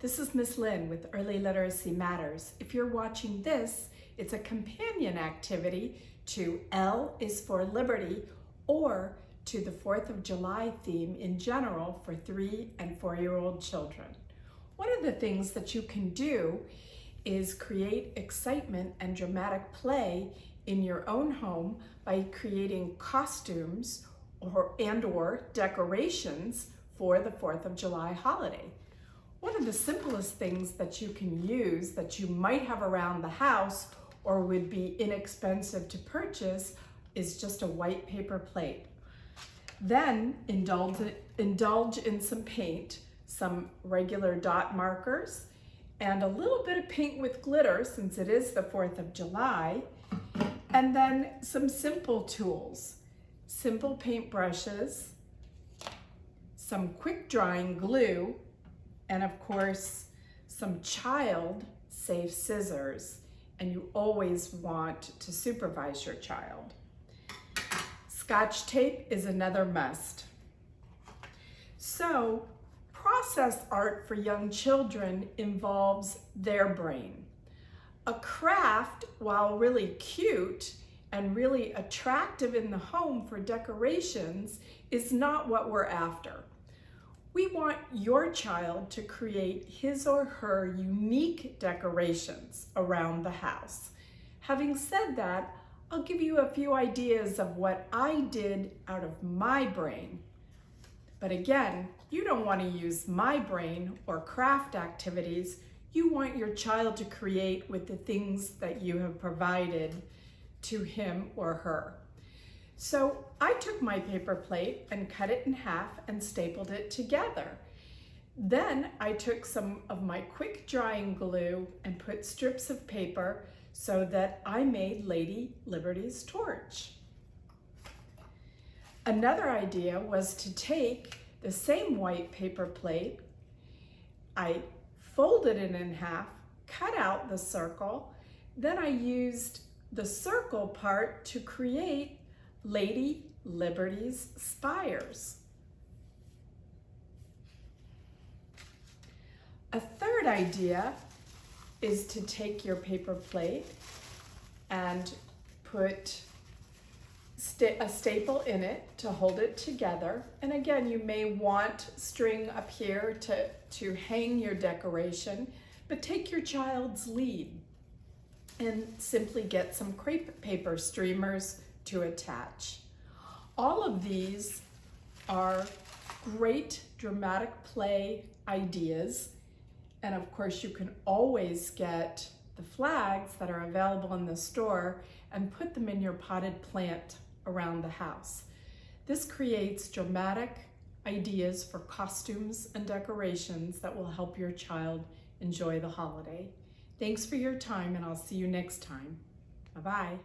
this is Miss Lynn with Early Literacy Matters. If you're watching this, it's a companion activity to L is for Liberty or to the 4th of July theme in general for 3 and 4-year-old children. One of the things that you can do is create excitement and dramatic play in your own home by creating costumes or decorations for the 4th of July holiday. One of the simplest things that you can use that you might have around the house or would be inexpensive to purchase is just a white paper plate. Then indulge in some paint, some regular dot markers, and a little bit of paint with glitter since it is the 4th of July, and then some simple tools, simple paint brushes, some quick drying glue, and of course, some child-safe scissors, and you always want to supervise your child. Scotch tape is another must. So, process art for young children involves their brain. A craft, while really cute and really attractive in the home for decorations, is not what we're after. We want your child to create his or her unique decorations around the house. Having said that, I'll give you a few ideas of what I did out of my brain. But again, you don't want to use my brain or craft activities. You want your child to create with the things that you have provided to him or her. So I took my paper plate and cut it in half and stapled it together. Then I took some of my quick drying glue and put strips of paper so that I made Lady Liberty's torch. Another idea was to take the same white paper plate, I folded it in half, cut out the circle, then I used the circle part to create Lady Liberty's spires. A third idea is to take your paper plate and put a staple in it to hold it together. And again, you may want string up here to hang your decoration, but take your child's lead and simply get some crepe paper streamers to attach. All of these are great dramatic play ideas. And of course, you can always get the flags that are available in the store and put them in your potted plant around the house. This creates dramatic ideas for costumes and decorations that will help your child enjoy the holiday. Thanks for your time, and I'll see you next time. Bye-bye.